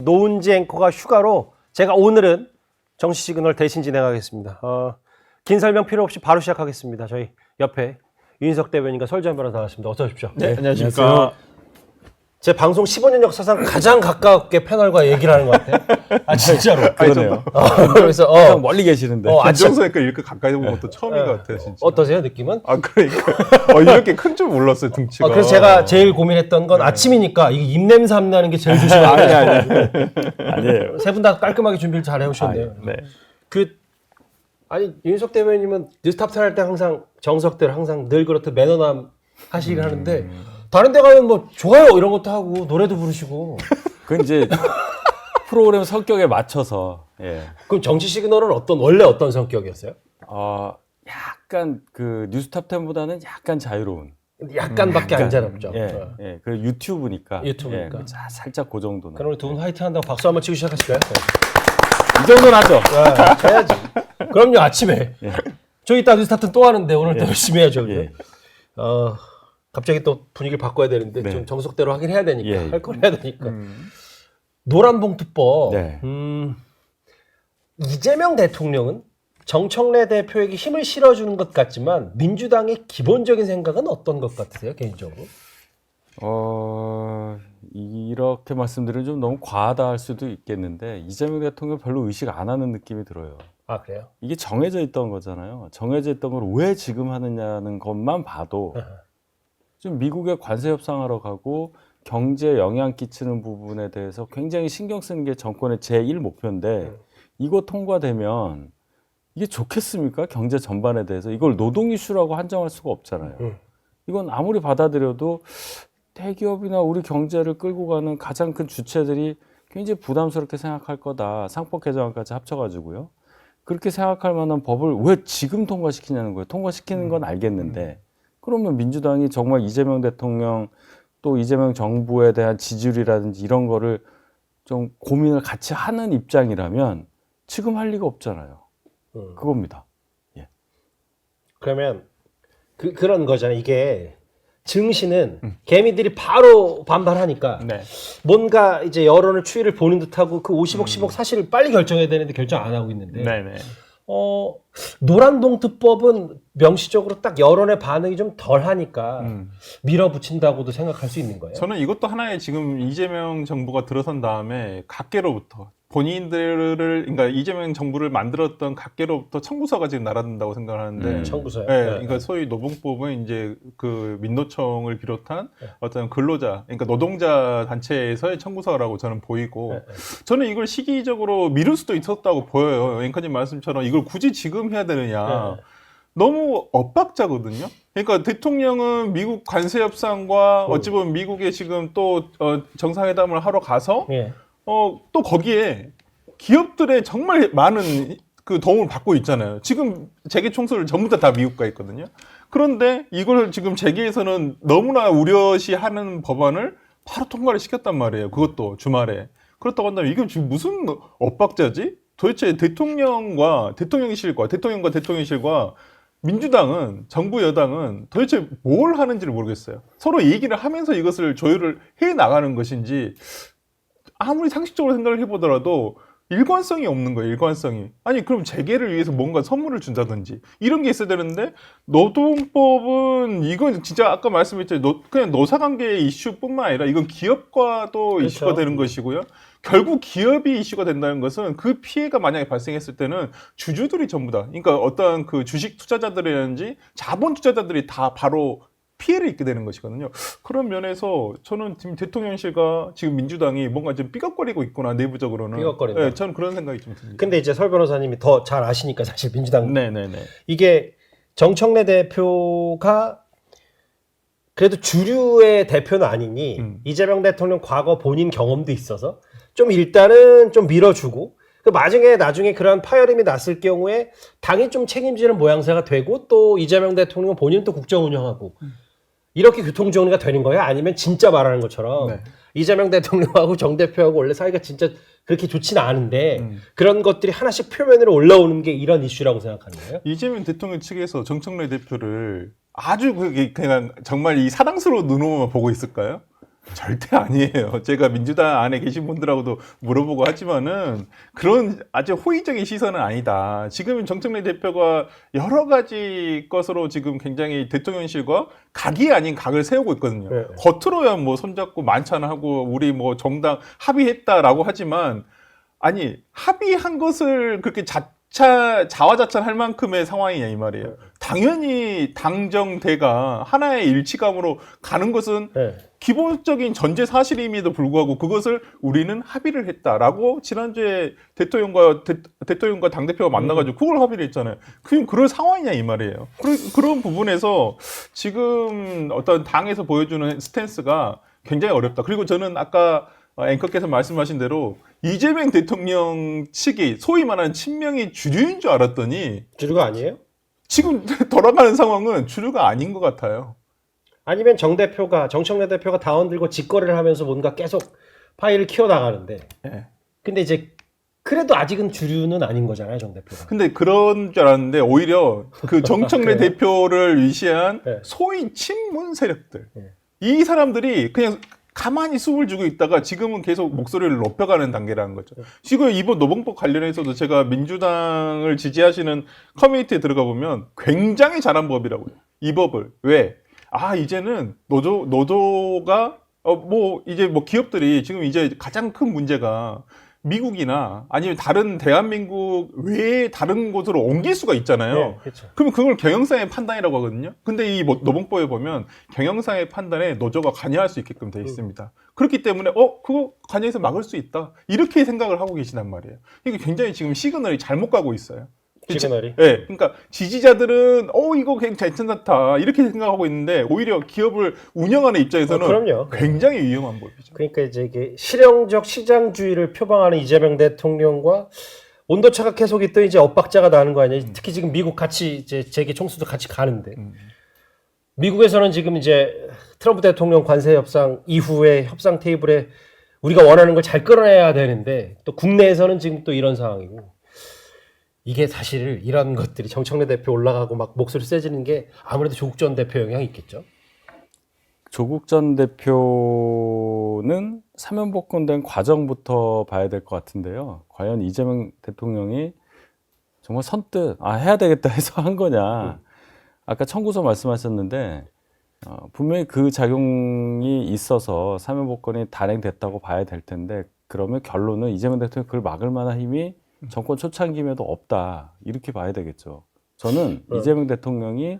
노은지 앵커가 휴가로 제가 오늘은 정치 시그널 대신 진행하겠습니다. 긴 설명 필요 없이 바로 시작하겠습니다. 저희 옆에 윤석 대변인과 설전 변호사 나왔습니다. 어서 오십시오. 네, 안녕하십니까. 제 방송 15년 역사상 가장 가깝게 패널과 얘기를 하는 것 같아요. 아 진짜로. 그러네요. 그래서 멀리 계시는데. 김정수니까 이렇게 가까이 본 것도 처음인 것 같아요, 진짜. 어떠세요 느낌은? 아 그러니까 이렇게 큰 줄 몰랐어요, 등치가. 그래서 제가 제일 고민했던 건 아침이니까 이게 입냄새 안 나는 게 제일 조심해야 돼요. 아니에요. 세 분 다 깔끔하게 준비를 잘 해오셨네요. 네. 아니 윤석 대변인은 뉴스탑 할 때 항상 정석대로 항상 늘 그렇듯 매너남 하시긴 하는데 다른 데 가면 뭐 좋아요 이런 것도 하고 노래도 부르시고. 그건 이제 프로그램 성격에 맞춰서. 예. 그럼 정치 시그널은 원래 어떤 성격이었어요? 약간 그 뉴스탑 10보다는 약간 자유로운. 약간밖에 안 자랍죠. 예. 예. 그 유튜브니까. 유튜브니까. 예, 살짝 그 정도는. 그럼 우리 두 분 화이팅 한다고 박수 한번 치고 시작하실까요? 이 정도는 하죠. 해야지. 그럼요 아침에. 예. 저 이따 뉴스타트 또 하는데 오늘 또 예. 열심히 해야죠. 예. 갑자기 또 분위기를 바꿔야 되는데 네. 좀 정석대로 하긴 해야 되니까 예. 할 걸 해야 되니까. 노란봉투법. 네. 이재명 대통령은 정청래 대표에게 힘을 실어주는 것 같지만 민주당의 기본적인 생각은 어떤 것 같으세요 개인적으로? 이렇게 말씀드리면 좀 너무 과하다 할 수도 있겠는데 이재명 대통령 별로 의식 안 하는 느낌이 들어요. 아 그래요? 이게 정해져 있던 거잖아요. 정해져 있던 걸 왜 지금 하느냐는 것만 봐도 좀 미국에 관세 협상하러 가고 경제에 영향 끼치는 부분에 대해서 굉장히 신경 쓰는 게 정권의 제1 목표인데 이거 통과되면 이게 좋겠습니까? 경제 전반에 대해서 이걸 노동 이슈라고 한정할 수가 없잖아요. 이건 아무리 받아들여도 대기업이나 우리 경제를 끌고 가는 가장 큰 주체들이 굉장히 부담스럽게 생각할 거다. 상법 개정안까지 합쳐가지고요. 그렇게 생각할 만한 법을 왜 지금 통과시키냐는 거예요. 통과시키는 건 알겠는데 그러면 민주당이 정말 이재명 대통령 또 이재명 정부에 대한 지지율이라든지 이런 거를 좀 고민을 같이 하는 입장이라면 지금 할 리가 없잖아요. 그겁니다. 예. 그러면 그런 거잖아요. 이게 증시는 개미들이 바로 반발하니까 네. 뭔가 이제 여론의 추이를 보는 듯하고 그 50억 10억 사실을 빨리 결정해야 되는데 결정 안 하고 있는데 네네. 노란봉투법은 명시적으로 딱 여론의 반응이 좀 덜하니까 밀어붙인다고도 생각할 수 있는 거예요. 저는 이것도 하나의 지금 이재명 정부가 들어선 다음에 각계로부터 본인들을 그러니까 이재명 정부를 만들었던 각계로부터 청구서가 지금 날아든다고 생각하는데 청구서요? 네, 네. 그러니까 소위 노동법은 이제 그 민노총을 비롯한 어떤 근로자, 그러니까 노동자 단체에서의 청구서라고 저는 보이고 저는 이걸 시기적으로 미룰 수도 있었다고 보여요. 앵커님 말씀처럼 이걸 굳이 지금 해야 되느냐. 너무 엇박자거든요. 그러니까 대통령은 미국 관세 협상과 어찌 보면 미국에 지금 또 정상회담을 하러 가서 또 거기에 기업들의 정말 많은 그 도움을 받고 있잖아요. 지금 재계 총수를 전부 다 미국가 있거든요. 그런데 이걸 지금 재계에서는 너무나 우려시하는 법안을 바로 통과를 시켰단 말이에요. 그것도 주말에. 그렇다고 한다면 이게 지금 무슨 엇박자지? 도대체 대통령과 대통령실과 민주당은 정부 여당은 도대체 뭘 하는지를 모르겠어요. 서로 얘기를 하면서 이것을 조율을 해 나가는 것인지 아무리 상식적으로 생각을 해보더라도 일관성이 없는 거예요. 일관성이. 아니 그럼 재계를 위해서 뭔가 선물을 준다든지 이런 게 있어야 되는데 노동법은 이건 진짜 아까 말씀했죠. 그냥 노사관계의 이슈뿐만 아니라 이건 기업과도 그렇죠. 이슈가 되는 것이고요. 결국 기업이 이슈가 된다는 것은 그 피해가 만약에 발생했을 때는 주주들이 전부 다 그러니까 어떤 그 주식 투자자들이라든지 자본 투자자들이 다 바로 피해를 입게 되는 것이거든요. 그런 면에서 저는 지금 대통령실과 지금 민주당이 뭔가 좀 삐걱거리고 있구나 내부적으로는. 삐걱거린다. 네, 저는 그런 생각이 좀 듭니다. 근데 이제 설 변호사님이 더 잘 아시니까 사실 민주당 네네네. 이게 정청래 대표가 그래도 주류의 대표는 아니니 이재명 대통령 과거 본인 경험도 있어서 좀 일단은 좀 밀어주고 그 나중에 그런 파열음이 났을 경우에 당이 좀 책임지는 모양새가 되고 또 이재명 대통령은 본인은 또 국정 운영하고 이렇게 교통정리가 되는 거야? 아니면 진짜 말하는 것처럼 네. 이재명 대통령하고 정 대표하고 원래 사이가 진짜 그렇게 좋지는 않은데 그런 것들이 하나씩 표면으로 올라오는 게 이런 이슈라고 생각하는 거예요? 이재명 대통령 측에서 정청래 대표를 아주 그냥 정말 이 사랑스러운 눈으로만 보고 있을까요? 절대 아니에요. 제가 민주당 안에 계신 분들하고도 물어보고 하지만은 그런 아주 호의적인 시선은 아니다. 지금 정청래 대표가 여러 가지 것으로 지금 굉장히 대통령실과 각이 아닌 각을 세우고 있거든요. 네. 겉으로야 뭐 손잡고 만찬하고 우리 뭐 정당 합의했다라고 하지만 아니 합의한 것을 그렇게 자화자찬할 만큼의 상황이냐 이 말이에요. 당연히 당정대가 하나의 일치감으로 가는 것은 네. 기본적인 전제 사실임에도 불구하고 그것을 우리는 합의를 했다라고 지난주에 대통령과 당대표가 만나가지고 그걸 합의를 했잖아요. 그럼 그럴 상황이냐 이 말이에요. 그런 부분에서 지금 어떤 당에서 보여주는 스탠스가 굉장히 어렵다. 그리고 저는 아까 앵커께서 말씀하신 대로 이재명 대통령 측이 소위 말하는 친명이 주류인 줄 알았더니 주류가 아니에요? 지금 돌아가는 상황은 주류가 아닌 것 같아요. 아니면 정청래 대표가 다원 들고 직거래를 하면서 뭔가 계속 파일을 키워나가는데 예. 근데 이제 그래도 아직은 주류는 아닌 거잖아요, 정 대표가. 근데 그런 줄 알았는데 오히려 그 정청래 그래요? 대표를 위시한 네. 소위 친문 세력들 네. 이 사람들이 그냥 가만히 숨을 주고 있다가 지금은 계속 목소리를 높여가는 단계라는 거죠. 지금 이번 노봉법 관련해서도 제가 민주당을 지지하시는 커뮤니티에 들어가 보면 굉장히 잘한 법이라고요. 이 법을. 왜? 아, 이제는 노조가 뭐 이제 뭐 기업들이 지금 이제 가장 큰 문제가 미국이나 아니면 다른 대한민국 외에 다른 곳으로 옮길 수가 있잖아요. 네, 그렇죠. 그러면 그걸 경영상의 판단이라고 하거든요. 근데 이 노봉법에 보면 경영상의 판단에 노조가 관여할 수 있게끔 되어 있습니다. 그렇기 때문에 그거 관여해서 막을 수 있다. 이렇게 생각을 하고 계시단 말이에요. 이게 굉장히 지금 시그널이 잘못 가고 있어요. 시그널이. 네, 그러니까 지지자들은 이거 괜찮다 이렇게 생각하고 있는데 오히려 기업을 운영하는 입장에서는 그럼요. 굉장히 위험한 법이죠. 그러니까 이제 이게 실용적 시장주의를 표방하는 이재명 대통령과 온도차가 계속 있던 이제 엇박자가 나는 거 아니에요. 특히 지금 미국 같이 이제 재계 총수도 같이 가는데 미국에서는 지금 이제 트럼프 대통령 관세 협상 이후에 협상 테이블에 우리가 원하는 걸 잘 끌어내야 되는데 또 국내에서는 지금 또 이런 상황이고 이게 사실 이런 것들이 정청래 대표 올라가고 막 목소리 세지는 게 아무래도 조국 전 대표 영향이 있겠죠. 조국 전 대표는 사면복권된 과정부터 봐야 될 것 같은데요. 과연 이재명 대통령이 정말 선뜻 해야 되겠다 해서 한 거냐. 아까 청구서 말씀하셨는데 분명히 그 작용이 있어서 사면복권이 단행됐다고 봐야 될 텐데 그러면 결론은 이재명 대통령이 그걸 막을 만한 힘이 정권 초창기임에도 없다. 이렇게 봐야 되겠죠. 저는 이재명 대통령이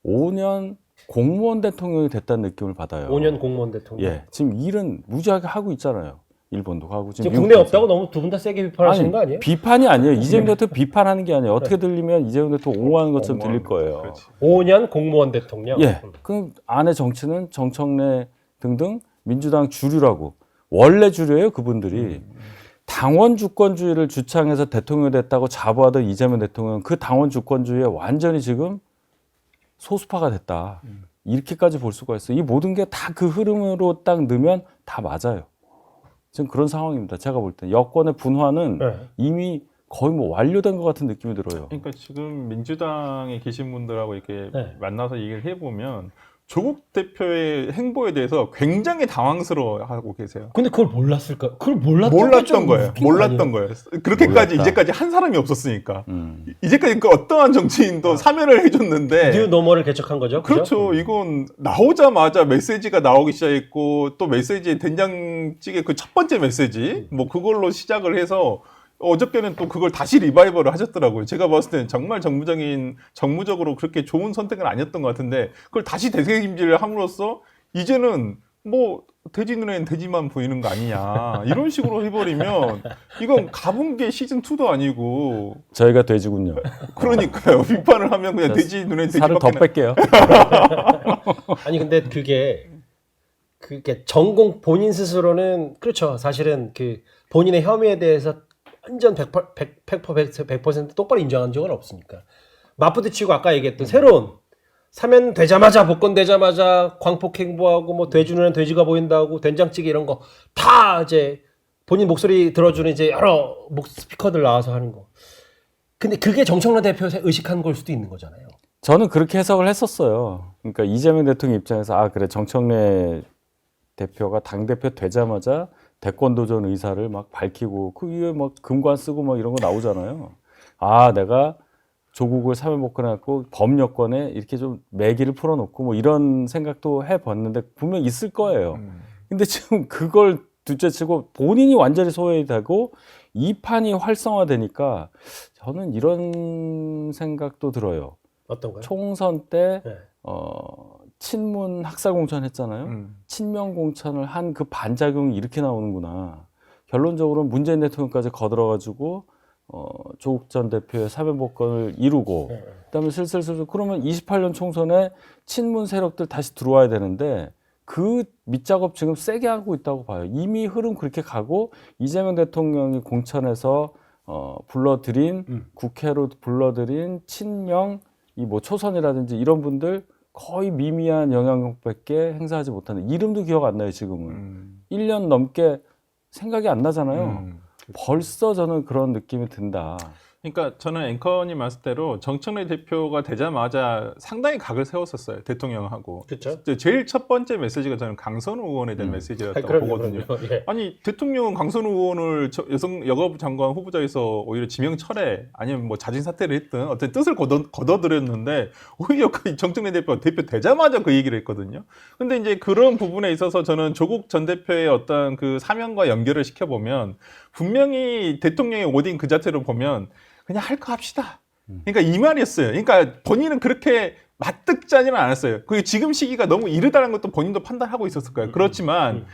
5년 공무원 대통령이 됐다는 느낌을 받아요. 5년 공무원 대통령. 예, 지금 일은 무지하게 하고 있잖아요. 일본도 가고 지금 국내 없다고 너무 두 분 다 세게 비판하시는 거 아니에요? 비판이 아니에요. 이재명 대통령 비판하는 게 아니에요. 어떻게 들리면 이재명 대통령 옹호하는 것처럼 들릴 거예요. 그렇지. 5년 공무원 대통령. 예, 그럼 안에 정치는 정청래 등등 민주당 주류라고 원래 주류예요. 그분들이 당원 주권주의를 주창해서 대통령이 됐다고 자부하던 이재명 대통령은 그 당원 주권주의에 완전히 지금 소수파가 됐다. 이렇게까지 볼 수가 있어요. 이 모든 게 다 그 흐름으로 딱 넣으면 다 맞아요. 지금 그런 상황입니다. 제가 볼 때 여권의 분화는 이미 거의 뭐 완료된 것 같은 느낌이 들어요. 그러니까 지금 민주당에 계신 분들하고 이렇게 네. 만나서 얘기를 해보면 조국 대표의 행보에 대해서 굉장히 당황스러워하고 계세요. 근데 그걸 몰랐을까? 그걸 몰랐던 몰랐던 거예요. 몰랐던 거예요. 그렇게까지 몰랐다. 이제까지 한 사람이 없었으니까. 이제까지 그 어떠한 정치인도 사면을 해줬는데. 뉴 노멀을 개척한 거죠. 그렇죠. 그죠? 이건 나오자마자 메시지가 나오기 시작했고 또 메시지에 된장찌개 그 첫 번째 메시지 뭐 그걸로 시작을 해서 어저께는 또 그걸 다시 리바이벌을 하셨더라고요. 제가 봤을 때는 정말 정무적으로 그렇게 좋은 선택은 아니었던 것 같은데 그걸 다시 되새김질을 함으로써 이제는 뭐 돼지 눈에는 돼지만 보이는 거 아니냐 이런 식으로 해버리면 이건 가본 게 시즌2도 아니고 저희가 돼지군요. 그러니까요. 비판을 하면 그냥 돼지 눈에 살을 더 돼지밖에 뺄게요. 아니 근데 그게 본인 스스로는 그렇죠. 사실은 그 본인의 혐의에 대해서 완전 100% 똑바로 인정한 적은 없으니까. 맞부딪히고 아까 얘기했던 새로운 사면 되자마자 복권되자마자 광폭 행보하고 뭐 돼지 눈엔 돼지가 보인다고 된장찌개 이런 거 다 이제 본인 목소리 들어주는 이제 여러 스피커들 나와서 하는 거. 근데 그게 정청래 대표 의식한 걸 수도 있는 거잖아요. 저는 그렇게 해석을 했었어요. 그러니까 이재명 대통령 입장에서 그래 정청래 대표가 당 대표 되자마자 대권 도전 의사를 막 밝히고 그 위에 막 금관 쓰고 막 이런 거 나오잖아요. 아, 내가 조국을 사면복권해갖고 범여권에 이렇게 좀 매기를 풀어놓고 뭐 이런 생각도 해봤는데 분명 있을 거예요. 근데 지금 그걸 둘째치고 본인이 완전히 소외되고 이 판이 활성화되니까 저는 이런 생각도 들어요. 어떤가요? 총선 때 네. 친문 학살공천 했잖아요. 친명공천을 한 그 반작용이 이렇게 나오는구나. 결론적으로 문재인 대통령까지 거들어가지고 조국 전 대표의 사면복권을 이루고 네. 그다음에 슬슬 그러면 28년 총선에 친문 세력들 다시 들어와야 되는데 그 밑작업 지금 세게 하고 있다고 봐요. 이미 흐름 그렇게 가고 이재명 대통령이 공천에서 불러들인 국회로 불러들인 친명 이 뭐 초선이라든지 이런 분들 거의 미미한 영향력밖에 행사하지 못하는 이름도 기억 안 나요 지금은 1년 넘게 생각이 안 나잖아요. 벌써 저는 그런 느낌이 든다. 그러니까 저는 앵커님 말씀대로 정청래 대표가 되자마자 상당히 각을 세웠었어요. 대통령하고. 그렇죠. 제일 첫 번째 메시지가 저는 강선우 의원에 대한 메시지였다고 보거든요. 예. 아니 대통령은 강선우 의원을 여가부 장관 후보자에서 오히려 지명 철회 아니면 뭐 자진 사퇴를 했든 어떤 뜻을 거둬들였는데 오히려 그 정청래 대표 되자마자 그 얘기를 했거든요. 근데 이제 그런 부분에 있어서 저는 조국 전 대표의 어떤 그 사명과 연결을 시켜보면 분명히 대통령의 워딩 그 자체로 보면 그냥 할 거 합시다. 그러니까 이 말이었어요. 그러니까 본인은 그렇게 맞득짜지는 않았어요. 그게 지금 시기가 너무 이르다는 것도 본인도 판단하고 있었을 거예요. 그렇지만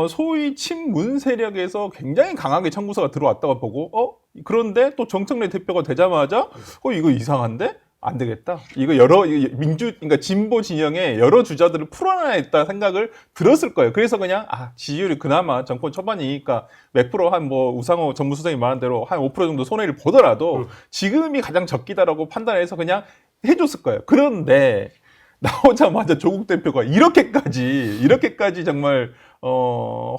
소위 친문 세력에서 굉장히 강하게 청구서가 들어왔다고 보고 그런데 또 정청래 대표가 되자마자 이거 이상한데? 안 되겠다. 이거 그러니까 진보 진영의 여러 주자들을 풀어놔야겠다 생각을 들었을 거예요. 그래서 그냥, 지지율이 그나마 정권 초반이니까 몇 프로 우상호 전무수석이 말한 대로 한 5% 정도 손해를 보더라도 지금이 가장 적기다라고 판단해서 그냥 해줬을 거예요. 그런데 나오자마자 조국 대표가 이렇게까지 정말,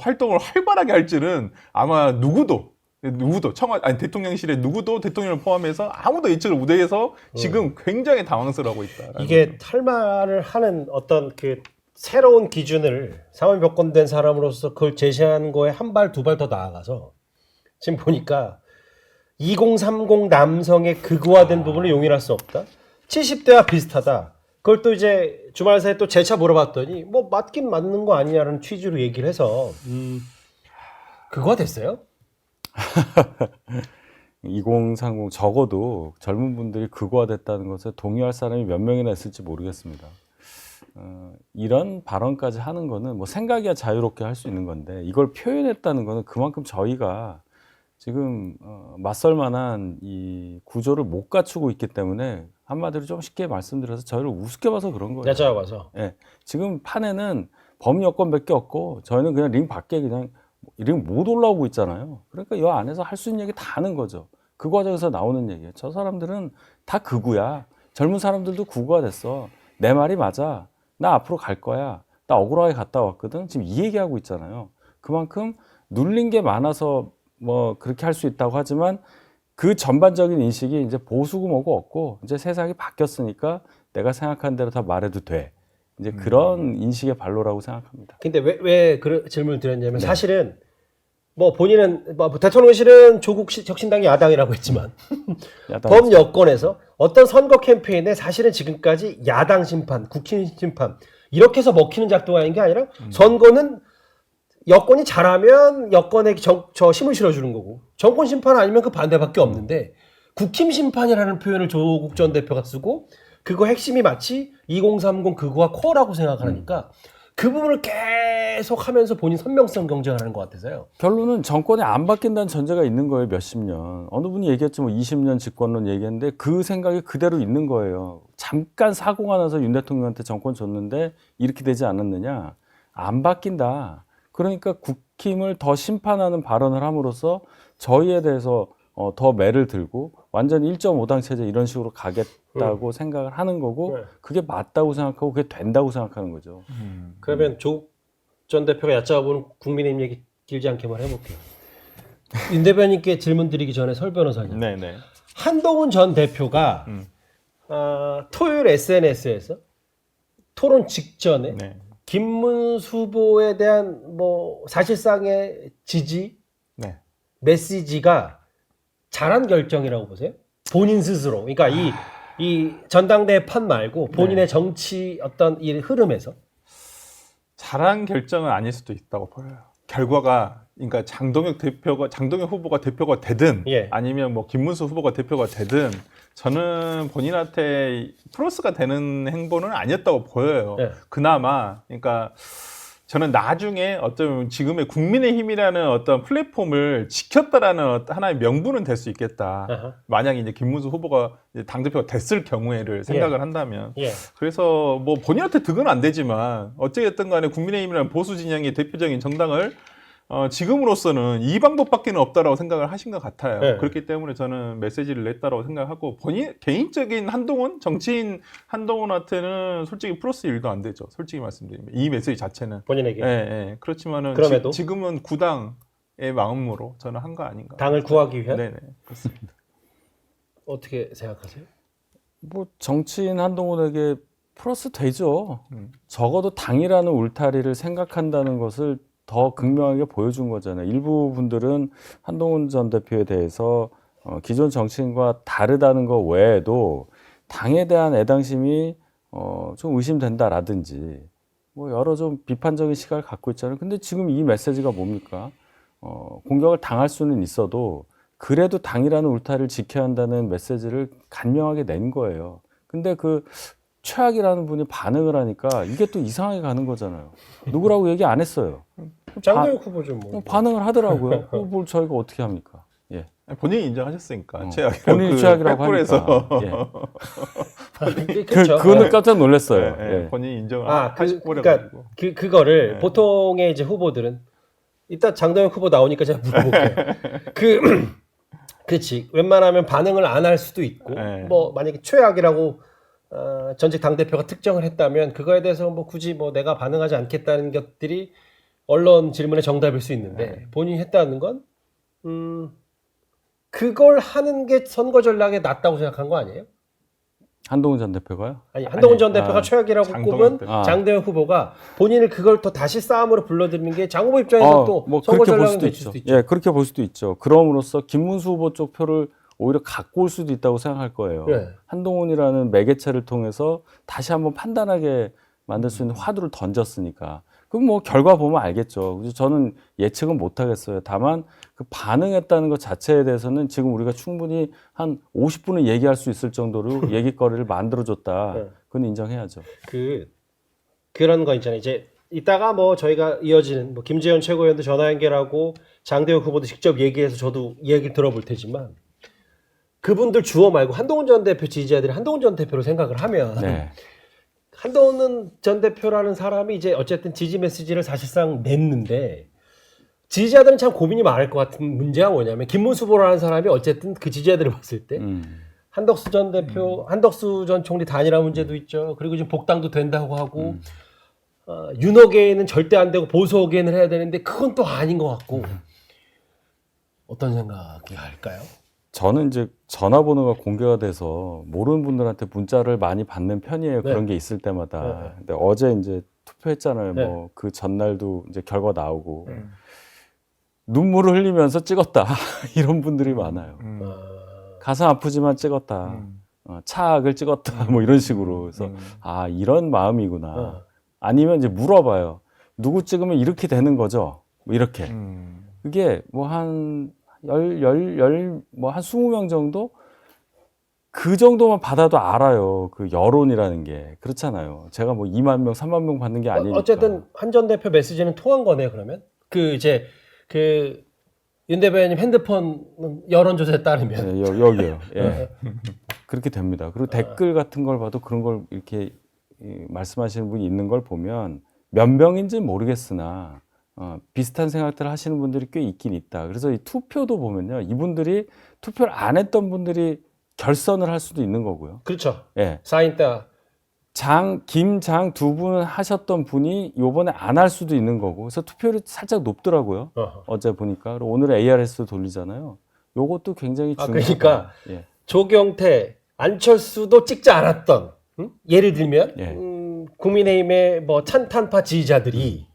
활동을 활발하게 할 줄은 아마 누구도 대통령실에 누구도 대통령을 포함해서 아무도 예측을 못해서 지금 굉장히 당황스러워하고 있다. 이게 탈말을 하는 어떤 그 새로운 기준을 사면복권된 사람으로서 그걸 제시한 거에 한 발, 두 발 더 나아가서 지금 보니까 2030 남성의 극우화된 부분을 용인할 수 없다. 70대와 비슷하다. 그걸 또 이제 주말 사이에 또 재차 물어봤더니 뭐 맞긴 맞는 거 아니냐는 취지로 얘기를 해서 그거 됐어요? 2030 적어도 젊은 분들이 극우화됐다는 것에 동의할 사람이 몇 명이나 있을지 모르겠습니다. 이런 발언까지 하는 거는 뭐 생각이야 자유롭게 할 수 있는 건데 이걸 표현했다는 거는 그만큼 저희가 지금 맞설 만한 이 구조를 못 갖추고 있기 때문에 한마디로 좀 쉽게 말씀드려서 저희를 우습게 봐서 그런 거예요. 여쭤봐서. 예, 지금 판에는 범여권밖에 없고 저희는 그냥 링 밖에 그냥 링 못 올라오고 있잖아요. 그러니까 이 안에서 할 수 있는 얘기 다 하는 거죠. 그 과정에서 나오는 얘기예요. 저 사람들은 다 극우야. 젊은 사람들도 극우가 됐어. 내 말이 맞아. 나 앞으로 갈 거야. 나 억울하게 갔다 왔거든. 지금 이 얘기하고 있잖아요. 그만큼 눌린 게 많아서 뭐 그렇게 할 수 있다고 하지만 그 전반적인 인식이 이제 보수고 뭐고 없고 이제 세상이 바뀌었으니까 내가 생각한 대로 다 말해도 돼. 이제 그런 인식의 발로라고 생각합니다. 근데 왜 그런 질문을 드렸냐면 사실은 뭐 본인은 뭐 대통령실은 조국 혁신당이 야당이라고 했지만 범 여권에서 어떤 선거 캠페인에 사실은 지금까지 야당 심판, 국힘 심판 이렇게 해서 먹히는 작동하는 게 아니라 선거는 여권이 잘하면 여권에 저 힘을 실어주는 거고 정권 심판 아니면 그 반대밖에 없는데 국힘 심판이라는 표현을 조국 전 대표가 쓰고 그거 핵심이 마치 2030 그거와 코어라고 생각하니까 그 부분을 계속 하면서 본인 선명성 경쟁을 하는 것 같아서요. 결론은 정권이 안 바뀐다는 전제가 있는 거예요. 몇십 년. 어느 분이 얘기했죠. 뭐 20년 집권론 얘기했는데 그 생각이 그대로 있는 거예요. 잠깐 사고가 나서 윤 대통령한테 정권 줬는데 이렇게 되지 않았느냐. 안 바뀐다. 그러니까 국힘을 더 심판하는 발언을 함으로써 저희에 대해서 더 매를 들고 완전히 1.5당 체제 이런 식으로 가겠다고 생각을 하는 거고 그게 맞다고 생각하고 그게 된다고 생각하는 거죠. 그러면 조국 전 대표가 여쭤보는 국민의힘 얘기 길지 않게만 해볼게요. 윤 대변인께 질문 드리기 전에 설 변호사님. 네네. 한동훈 전 대표가 토요일 SNS에서 토론 직전에 김문수 후보에 대한 뭐 사실상의 지지 네. 메시지가 잘한 결정이라고 보세요? 본인 스스로. 그러니까 이 전당대회 판 말고 본인의 정치 어떤 이 흐름에서 잘한 결정은 아닐 수도 있다고 보여요. 결과가 그러니까 장동혁 후보가 대표가 되든 예. 아니면 뭐 김문수 후보가 대표가 되든 저는 본인한테 플러스가 되는 행보는 아니었다고 보여요. 예. 그나마 그러니까 저는 나중에 어떤 지금의 국민의힘이라는 어떤 플랫폼을 지켰다라는 하나의 명분은 될 수 있겠다. 아하. 만약에 이제 김문수 후보가 이제 당대표가 됐을 경우에를 생각을 한다면. 예. 그래서 뭐 본인한테 득은 안 되지만 어찌됐든 간에 국민의힘이라는 보수 진영의 대표적인 정당을 지금으로서는 이 방법밖에는 없다라고 생각을 하신 것 같아요. 네. 그렇기 때문에 저는 메시지를 냈다라고 생각하고 본인 개인적인 한동훈 정치인 한동훈한테는 솔직히 플러스 1도 안 되죠. 솔직히 말씀드리면 이 메시지 자체는 본인에게 예, 예. 그렇지만은 그럼에도? 지금은 구당의 마음으로 저는 한 거 아닌가. 당을 구하기 위한 네네 그렇습니다. 어떻게 생각하세요? 뭐 정치인 한동훈에게 플러스 되죠. 음. 적어도 당이라는 울타리를 생각한다는 것을 더 극명하게 보여준 거잖아요. 일부 분들은 한동훈 전 대표에 대해서 기존 정치인과 다르다는 것 외에도 당에 대한 애당심이 좀 의심된다라든지 뭐 여러 좀 비판적인 시각을 갖고 있잖아요. 근데 지금 이 메시지가 뭡니까? 공격을 당할 수는 있어도 그래도 당이라는 울타리를 지켜야 한다는 메시지를 간명하게 낸 거예요. 근데 그 최악이라는 분이 반응을 하니까 이게 또 이상하게 가는 거잖아요. 누구라고 얘기 안 했어요. 장동혁 후보 좀 뭐. 반응을 하더라고요. 뭘 저희가 어떻게 합니까? 예. 본인이 인정하셨으니까 최악이라고 본인이 최악이라고 팩불에서 하니까. 예. 그렇죠. 그거는 깜짝 놀랐어요. 예, 예. 예. 본인이 인정을 그러니까 하시고 그거를 네. 보통의 이제 후보들은 이따 장동혁 후보 나오니까 제가 물어볼게요. 그렇지. 웬만하면 반응을 안 할 수도 있고, 네. 뭐 만약에 최악이라고 전직 당 대표가 특정을 했다면 그거에 대해서 뭐 굳이 뭐 내가 반응하지 않겠다는 것들이 언론 질문의 정답일 수 있는데 본인이 했다는 건 그걸 하는 게 선거 전략에 낫다고 생각한 거 아니에요? 한동훈 전 대표가요? 아니 한동훈 전 아니, 대표가 최악이라고 장동혁 꼽은 대표. 장동혁 후보가 본인을 그걸 또 다시 싸움으로 불러들이는 게 장 후보 입장에서 또 뭐 선거 그렇게 볼 전략은 수도 될 있죠. 수도 있죠. 예, 그렇게 볼 수도 있죠. 그럼으로써 김문수 후보 쪽 표를 오히려 갖고 올 수도 있다고 생각할 거예요. 네. 한동훈이라는 매개체를 통해서 다시 한번 판단하게 만들 수 있는 화두를 던졌으니까. 그럼 뭐 결과 보면 알겠죠. 그래서 저는 예측은 못 하겠어요. 다만 그 반응했다는 것 자체에 대해서는 지금 우리가 충분히 한 50분은 얘기할 수 있을 정도로 얘기거리를 만들어줬다. 네. 그건 인정해야죠. 그런 거 있잖아요. 이제 이따가 뭐 저희가 이어지는 뭐 김재현 최고위원도 전화 연결하고 장대혁 후보도 직접 얘기해서 저도 얘기 들어볼 테지만 그분들 주어 말고 한동훈 전 대표 지지자들이 한동훈 전 대표로 생각을 하면 네. 한동훈 전 대표라는 사람이 이제 어쨌든 지지 메시지를 사실상 냈는데 지지자들은 참 고민이 많을 것 같은 문제가 뭐냐면 김문수 후보라는 사람이 어쨌든 그 지지자들을 봤을 때 한덕수 전 대표, 한덕수 전 총리 단일화 문제도 있죠. 그리고 지금 복당도 된다고 하고 윤핵에는 절대 안 되고 보수계는 해야 되는데 그건 또 아닌 것 같고 어떤 생각이 할까요? 저는 이제 전화번호가 공개가 돼서 모르는 분들한테 문자를 많이 받는 편이에요. 네. 그런 게 있을 때마다. 네. 근데 어제 이제 투표했잖아요. 네. 뭐 그 전날도 이제 결과 나오고 눈물을 흘리면서 찍었다 이런 분들이 많아요. 가슴 아프지만 찍었다. 차악을 찍었다. 뭐 이런 식으로. 그래서 아 이런 마음이구나. 아니면 이제 물어봐요. 누구 찍으면 이렇게 되는 거죠? 뭐 이렇게. 그게 뭐 한 뭐 한 20명 정도? 그 정도만 받아도 알아요. 그 여론이라는 게. 그렇잖아요. 제가 뭐 2만 명, 3만 명 받는 게 아니니까. 어쨌든 한 전 대표 메시지는 통한 거네요, 그러면? 윤 대표님 핸드폰 여론조사에 따르면. 네, 여기요. 예. 그렇게 됩니다. 그리고 댓글 같은 걸 봐도 그런 걸 이렇게 말씀하시는 분이 있는 걸 보면 몇 명인지는 모르겠으나 비슷한 생각들을 하시는 분들이 꽤 있긴 있다. 그래서 이 투표도 보면요. 이분들이 투표를 안 했던 분들이 결선을 할 수도 있는 거고요. 그렇죠. 예. 4인 따. 김장 두 분 하셨던 분이 요번에 안 할 수도 있는 거고. 그래서 투표율이 살짝 높더라고요. 어제 보니까. 그리고 오늘 ARS도 돌리잖아요. 요것도 굉장히 중요하다. 그러니까 조경태, 안철수도 찍지 않았던. 예를 들면 예. 국민의힘의 뭐 찬탄파 지지자들이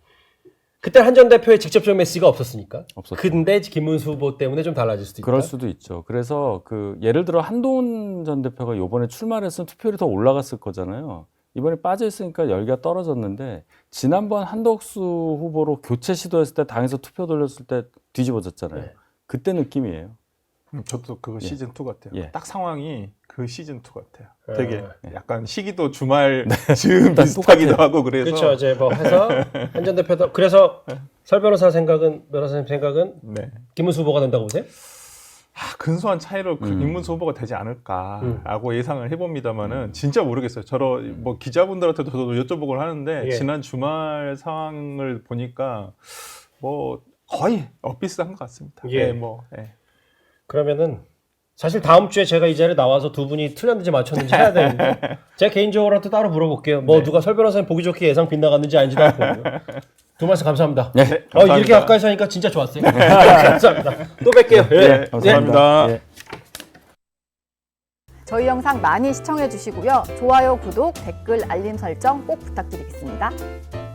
그때 한 전 대표의 직접적 메시지가 없었으니까. 없었죠. 근데 김문수 후보 때문에 좀 달라질 수도 있다. 그럴 수도 있죠. 그래서 그 예를 들어 한동훈 전 대표가 이번에 출마를 했으면 투표율이 더 올라갔을 거잖아요. 이번에 빠져 있으니까 열기가 떨어졌는데 지난번 한덕수 후보로 교체 시도했을 때 당에서 투표 돌렸을 때 뒤집어졌잖아요. 네. 그때 느낌이에요. 저도 그거 예. 시즌 2 같아요. 예. 딱 상황이 그 시즌 2 같아요. 되게 네. 약간 시기도 주말 즈음 비슷하기도 하고 그래서 그렇죠. 이제 뭐 해서 한 전 대표도 그래서 설 변호사님 생각은 네. 김문수 후보가 된다고 보세요? 근소한 차이로 그 김문수 후보가 되지 않을까라고 예상을 해봅니다만은 진짜 모르겠어요. 저러 뭐 기자분들한테도 저도 여쭤보곤 하는데 예. 지난 주말 상황을 보니까 뭐 거의 엇비슷한 것 같습니다. 예. 예. 그러면은 사실 다음 주에 제가 이 자리에 나와서 두 분이 틀렸는지 맞췄는지 해야 되는데 제가 개인적으로도 따로 물어볼게요. 뭐 누가 설 변호사님 보기 좋게 예상 빗나갔는지 아닌지도 알고 두 말씀 감사합니다. 네. 감사합니다. 이렇게 가까이서 하니까 진짜 좋았어요. 감사합니다. 또 뵐게요. 네, 감사합니다. 예. 저희 영상 많이 시청해 주시고요. 좋아요, 구독, 댓글, 알림 설정 꼭 부탁드리겠습니다.